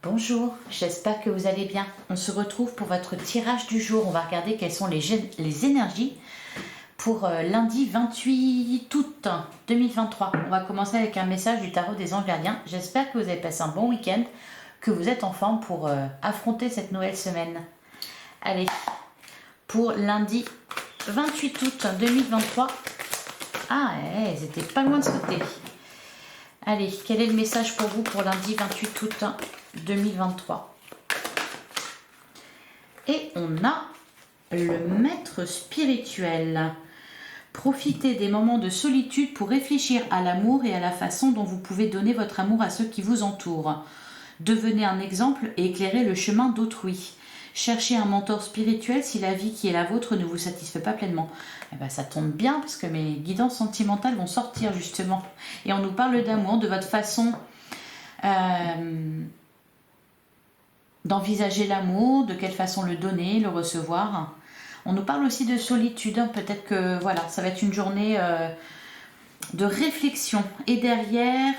Bonjour, j'espère que vous allez bien. On se retrouve pour votre tirage du jour. On va regarder quelles sont les énergies pour lundi 28 août 2023. On va commencer avec un message du tarot des anges gardiens. J'espère que vous avez passé un bon week-end, que vous êtes en forme pour affronter cette nouvelle semaine. Allez, pour lundi 28 août 2023. Ah, ils étaient pas loin de sauter. Allez, quel est le message pour vous pour lundi 28 août 2023? Et on a le maître spirituel. Profitez des moments de solitude pour réfléchir à l'amour et à la façon dont vous pouvez donner votre amour à ceux qui vous entourent. Devenez un exemple et éclairez le chemin d'autrui. Cherchez un mentor spirituel si la vie qui est la vôtre ne vous satisfait pas pleinement. Eh ben, ça tombe bien parce que mes guidances sentimentales vont sortir justement. Et on nous parle d'amour, de votre façon d'envisager l'amour, de quelle façon le donner, le recevoir. On nous parle aussi de solitude. Peut-être que voilà, ça va être une journée de réflexion. Et derrière,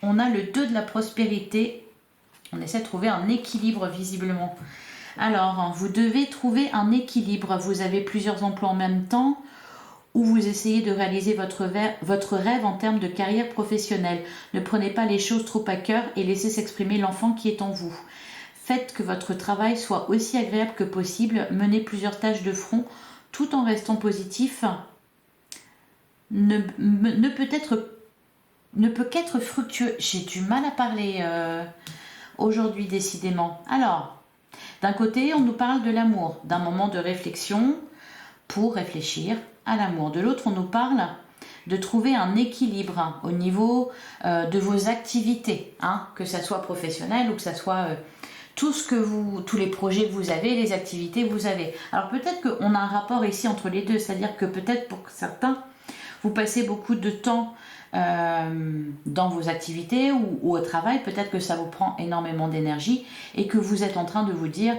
on a le 2 de la prospérité. On essaie de trouver un équilibre visiblement. Alors, vous devez trouver un équilibre. Vous avez plusieurs emplois en même temps ou vous essayez de réaliser votre rêve en termes de carrière professionnelle. Ne prenez pas les choses trop à cœur et laissez s'exprimer l'enfant qui est en vous. Faites que votre travail soit aussi agréable que possible. Menez plusieurs tâches de front tout en restant positif. Ne peut qu'être fructueux. J'ai du mal à parler aujourd'hui décidément. Alors, d'un côté, on nous parle de l'amour, d'un moment de réflexion pour réfléchir à l'amour. De l'autre, on nous parle de trouver un équilibre au niveau de vos activités, que ça soit professionnel ou que ça soit tous les projets que vous avez, les activités que vous avez. Alors peut-être qu'on a un rapport ici entre les deux, c'est-à-dire que peut-être pour certains, vous passez beaucoup de temps dans vos activités ou au travail, peut-être que ça vous prend énormément d'énergie et que vous êtes en train de vous dire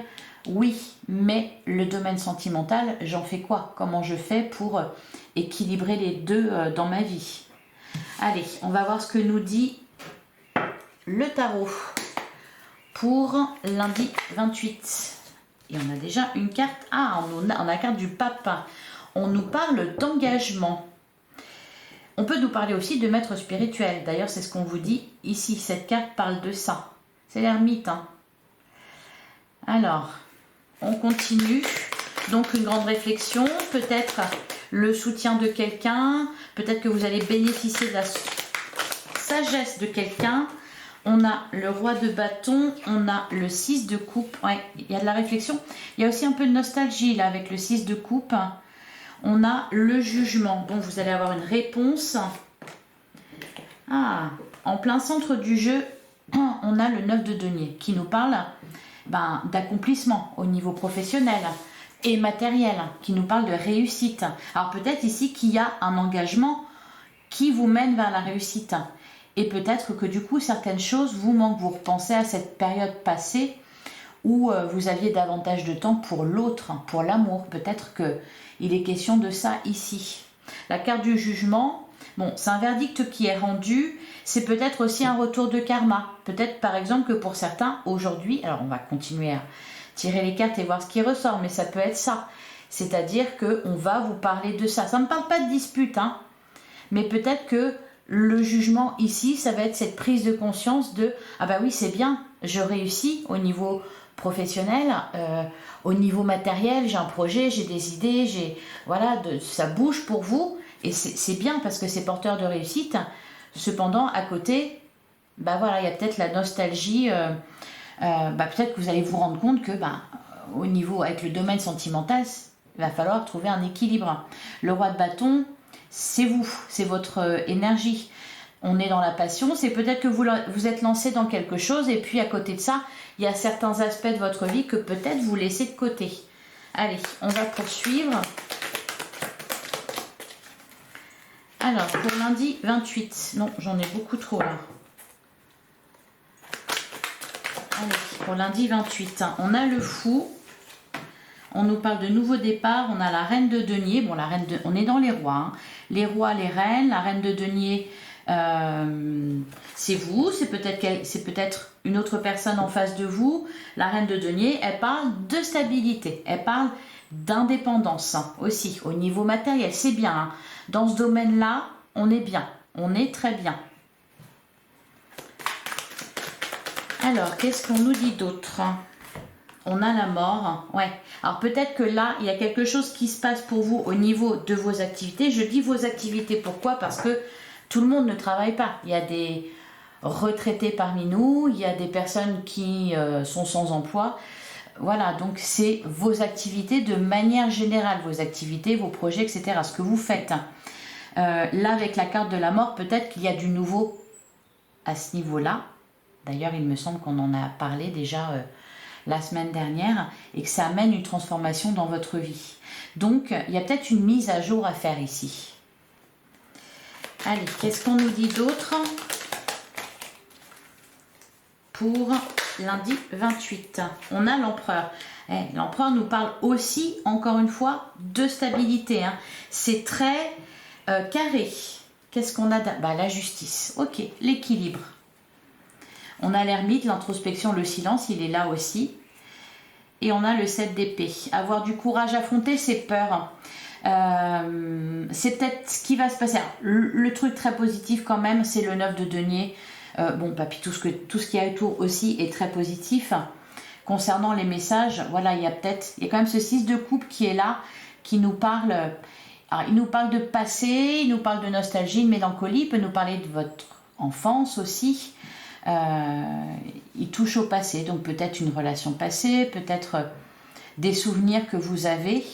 oui, mais le domaine sentimental, j'en fais quoi? Comment je fais pour équilibrer les deux dans ma vie? Allez, on va voir ce que nous dit le tarot pour lundi 28. Et on a déjà une carte. Ah, on a la carte du pape. On nous parle d'engagement. On peut nous parler aussi de maître spirituel. D'ailleurs, c'est ce qu'on vous dit ici. Cette carte parle de ça. C'est l'ermite. Alors, on continue. Donc, une grande réflexion. Peut-être le soutien de quelqu'un. Peut-être que vous allez bénéficier de la sagesse de quelqu'un. On a le roi de bâton. On a le 6 de coupe. Ouais, il y a de la réflexion. Il y a aussi un peu de nostalgie là avec le 6 de coupe. On a le jugement, donc vous allez avoir une réponse. Ah, en plein centre du jeu, on a le 9 de denier qui nous parle d'accomplissement au niveau professionnel et matériel, qui nous parle de réussite. Alors peut-être ici qu'il y a un engagement qui vous mène vers la réussite. Et peut-être que du coup certaines choses vous manquent. Vous repensez à cette période passée où vous aviez davantage de temps pour l'autre, pour l'amour. Peut-être qu'il est question de ça ici. La carte du jugement, bon, c'est un verdict qui est rendu. C'est peut-être aussi un retour de karma. Peut-être par exemple que pour certains, aujourd'hui, alors on va continuer à tirer les cartes et voir ce qui ressort, mais ça peut être ça. C'est-à-dire qu'on va vous parler de ça. Ça ne me parle pas de dispute, mais peut-être que le jugement ici, ça va être cette prise de conscience de « Ah bah oui, c'est bien, je réussis au niveau professionnel, au niveau matériel, j'ai un projet, j'ai des idées, ça bouge pour vous et c'est bien parce que c'est porteur de réussite. Cependant, à côté, il y a peut-être la nostalgie, peut-être que vous allez vous rendre compte que au niveau, avec le domaine sentimental, il va falloir trouver un équilibre. Le roi de bâton, c'est vous, c'est votre énergie. On est dans la passion, c'est peut-être que vous êtes lancé dans quelque chose et puis à côté de ça, il y a certains aspects de votre vie que peut-être vous laissez de côté. Allez, on va poursuivre. Alors, pour lundi 28, non, j'en ai beaucoup trop là. Allez, pour lundi 28, on a le fou. On nous parle de nouveau départ, on a la reine de denier. Bon, on est dans les rois. Les rois, les reines, la reine de denier, C'est vous, c'est peut-être une autre personne en face de vous. La reine de denier, elle parle de stabilité, elle parle d'indépendance aussi au niveau matériel. C'est bien, hein. Dans ce domaine-là, on est bien, on est très bien. Alors, qu'est-ce qu'on nous dit d'autre? On a la mort, ouais. Alors peut-être que là, il y a quelque chose qui se passe pour vous au niveau de vos activités. Je dis vos activités, pourquoi? Parce que tout le monde ne travaille pas. Il y a des retraités parmi nous, il y a des personnes qui sont sans emploi. Voilà, donc c'est vos activités de manière générale, vos activités, vos projets, etc. Ce que vous faites. Là, avec la carte de la mort, peut-être qu'il y a du nouveau à ce niveau-là. D'ailleurs, il me semble qu'on en a parlé déjà la semaine dernière et que ça amène une transformation dans votre vie. Donc, il y a peut-être une mise à jour à faire ici. Allez, qu'est-ce qu'on nous dit d'autre pour lundi 28? On a l'empereur. L'empereur nous parle aussi, encore une fois, de stabilité. Hein. C'est très carré. Qu'est-ce qu'on a? La justice. Ok, l'équilibre. On a l'ermite, l'introspection, le silence, il est là aussi. Et on a le 7 d'épée. Avoir du courage à affronter ses peurs. C'est peut-être ce qui va se passer. Alors, le truc très positif quand même, c'est le 9 de denier. Puis tout ce qu'il y a autour aussi est très positif. Concernant les messages, voilà, il y a quand même ce 6 de coupe qui est là, qui nous parle. Alors, il nous parle de passé, il nous parle de nostalgie, de mélancolie, il peut nous parler de votre enfance aussi. Il touche au passé, donc peut-être une relation passée, peut-être des souvenirs que vous avez.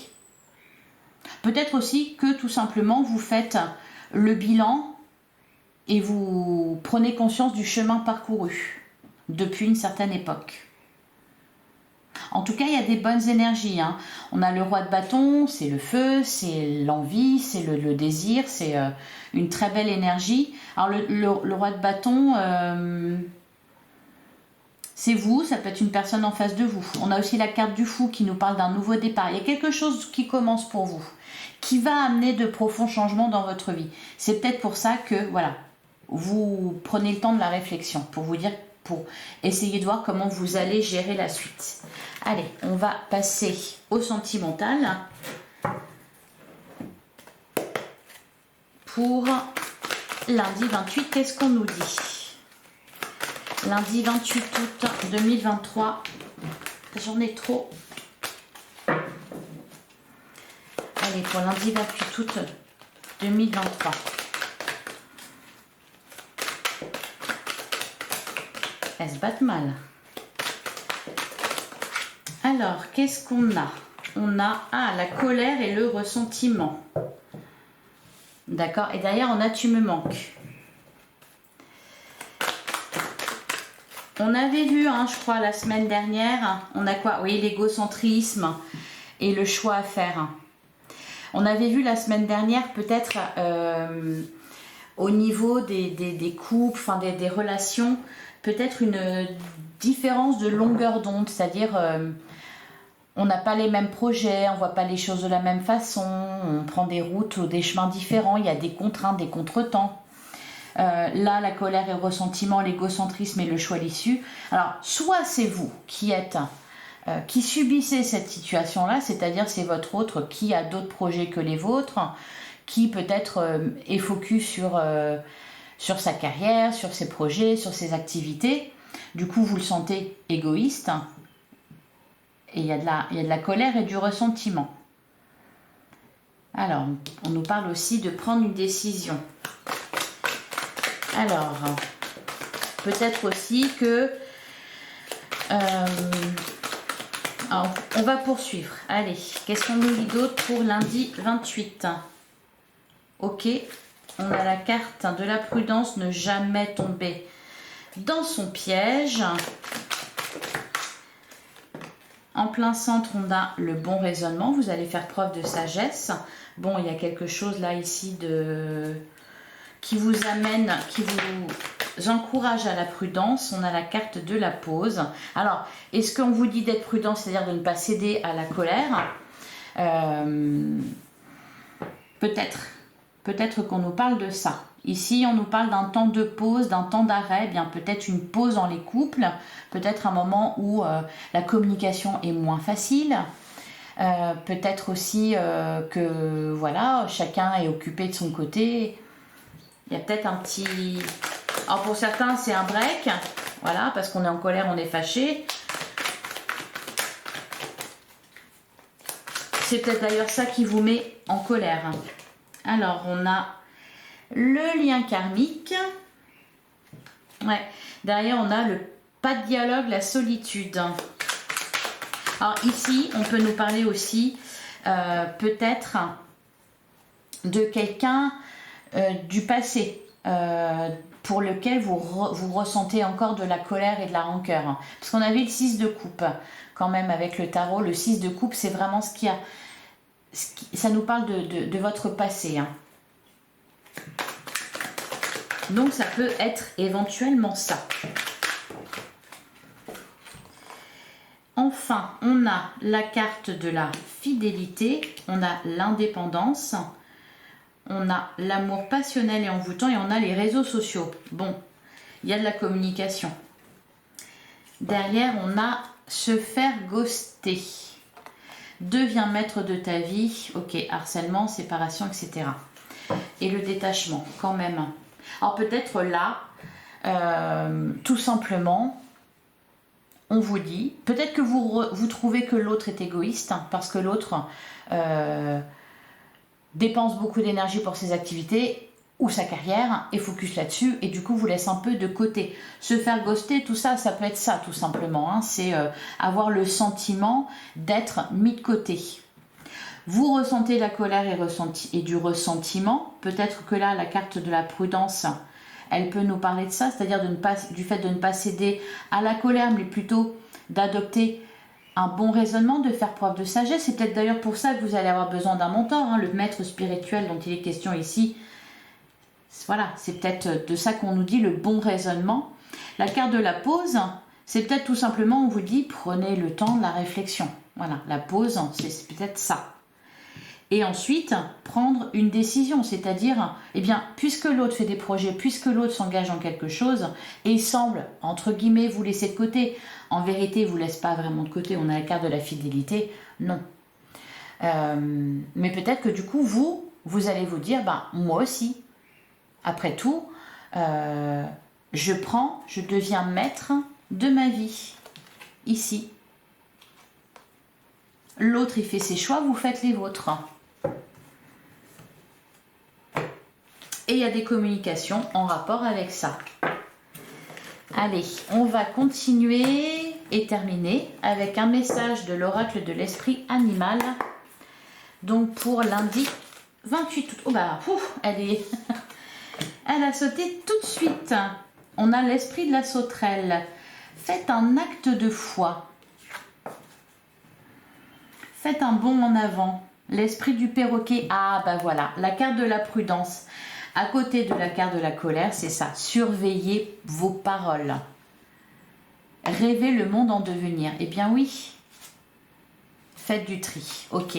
Peut-être aussi que tout simplement vous faites le bilan et vous prenez conscience du chemin parcouru depuis une certaine époque. En tout cas, il y a des bonnes énergies. Hein. On a le roi de bâton, c'est le feu, c'est l'envie, c'est le désir, c'est une très belle énergie. Alors le roi de bâton, c'est vous, ça peut être une personne en face de vous. On a aussi la carte du fou qui nous parle d'un nouveau départ. Il y a quelque chose qui commence pour vous, qui va amener de profonds changements dans votre vie. C'est peut-être pour ça que, voilà, vous prenez le temps de la réflexion pour essayer de voir comment vous allez gérer la suite. Allez, on va passer au sentimental pour lundi 28. Qu'est-ce qu'on nous dit? Lundi 28 août 2023. J'en ai trop. Allez, pour lundi 28 août 2023. Elles se battent mal. Alors, qu'est-ce qu'on a? On a la colère et le ressentiment. D'accord. Et derrière, on a tu me manques. On avait vu, je crois, la semaine dernière, on a quoi? Oui, l'égocentrisme et le choix à faire. On avait vu la semaine dernière, peut-être, au niveau des couples, des relations, peut-être une différence de longueur d'onde, c'est-à-dire on n'a pas les mêmes projets, on ne voit pas les choses de la même façon, on prend des routes ou des chemins différents, il y a des contraintes, des contretemps. Là, la colère et le ressentiment, l'égocentrisme et le choix à l'issue. Alors, soit c'est vous qui êtes, qui subissez cette situation-là, c'est-à-dire c'est votre autre qui a d'autres projets que les vôtres, qui peut-être est focus sur sa carrière, sur ses projets, sur ses activités. Du coup, vous le sentez égoïste. Et il y a de la colère et du ressentiment. Alors, on nous parle aussi de prendre une décision. Alors, peut-être aussi que... alors, on va poursuivre. Allez, qu'est-ce qu'on nous dit d'autre pour lundi 28? Ok, on a la carte de la prudence, ne jamais tomber dans son piège. En plein centre, on a le bon raisonnement. Vous allez faire preuve de sagesse. Bon, il y a quelque chose là, ici, qui vous amène, qui vous encourage à la prudence. On a la carte de la pause. Alors, est-ce qu'on vous dit d'être prudent, c'est-à-dire de ne pas céder à la colère? Peut-être qu'on nous parle de ça. Ici, on nous parle d'un temps de pause, d'un temps d'arrêt, bien peut-être une pause dans les couples, peut-être un moment où la communication est moins facile, peut-être aussi que voilà, chacun est occupé de son côté. Il y a peut-être un petit... Alors pour certains, c'est un break, voilà, parce qu'on est en colère, on est fâché. C'est peut-être d'ailleurs ça qui vous met en colère. Alors, on a le lien karmique. Ouais. Derrière, on a le pas de dialogue, la solitude. Alors ici, on peut nous parler aussi peut-être de quelqu'un du passé pour lequel vous ressentez encore de la colère et de la rancœur. Parce qu'on avait le 6 de coupe quand même avec le tarot. Le 6 de coupe, c'est vraiment ce qu'il y a. Ça nous parle de votre passé. Hein. Donc ça peut être éventuellement ça. Enfin, on a la carte de la fidélité, on a l'indépendance, on a l'amour passionnel et envoûtant et on a les réseaux sociaux. Bon, il y a de la communication. Derrière, on a se faire ghoster. Deviens maître de ta vie. Ok, harcèlement, séparation, etc. Et le détachement, quand même. Alors peut-être là, tout simplement, on vous dit, peut-être que vous trouvez que l'autre est égoïste, hein, parce que l'autre dépense beaucoup d'énergie pour ses activités ou sa carrière et focus là-dessus, et du coup vous laisse un peu de côté. Se faire ghoster, tout ça, ça peut être ça tout simplement. Hein, c'est avoir le sentiment d'être mis de côté. Vous ressentez la colère et du ressentiment. Peut-être que là, la carte de la prudence, elle peut nous parler de ça, c'est-à-dire du fait de ne pas céder à la colère, mais plutôt d'adopter un bon raisonnement, de faire preuve de sagesse. C'est peut-être d'ailleurs pour ça que vous allez avoir besoin d'un mentor, hein, le maître spirituel dont il est question ici. Voilà, c'est peut-être de ça qu'on nous dit, le bon raisonnement. La carte de la pause, c'est peut-être tout simplement, on vous dit, prenez le temps de la réflexion. Voilà, la pause, c'est peut-être ça. Et ensuite, prendre une décision, c'est-à-dire, eh bien, puisque l'autre fait des projets, puisque l'autre s'engage dans quelque chose, et semble, entre guillemets, vous laisser de côté, en vérité, il ne vous laisse pas vraiment de côté, on a la carte de la fidélité, non. Mais peut-être que du coup, vous allez vous dire, ben, moi aussi, après tout, je deviens maître de ma vie, ici. L'autre, il fait ses choix, vous faites les vôtres. Et il y a des communications en rapport avec ça. Allez, on va continuer et terminer avec un message de l'oracle de l'esprit animal. Donc pour lundi 28 août. Oh bah, elle a sauté tout de suite. On a l'esprit de la sauterelle. Faites un acte de foi. Faites un bond en avant. L'esprit du perroquet. Ah bah voilà, la carte de la prudence. À côté de la carte de la colère, c'est ça. Surveillez vos paroles. Rêvez le monde en devenir. Eh bien oui. Faites du tri. Ok.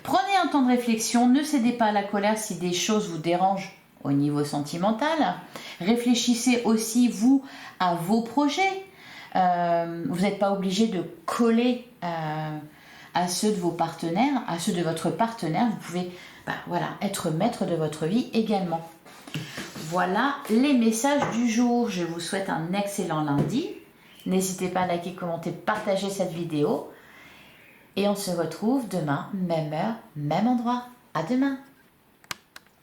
Prenez un temps de réflexion. Ne cédez pas à la colère si des choses vous dérangent au niveau sentimental. Réfléchissez aussi, vous, à vos projets. Vous n'êtes pas obligé de coller à ceux de vos partenaires, à ceux de votre partenaire. Vous pouvez voilà, être maître de votre vie également. Voilà les messages du jour. Je vous souhaite un excellent lundi. N'hésitez pas à liker, commenter, partager cette vidéo. Et on se retrouve demain, même heure, même endroit. À demain.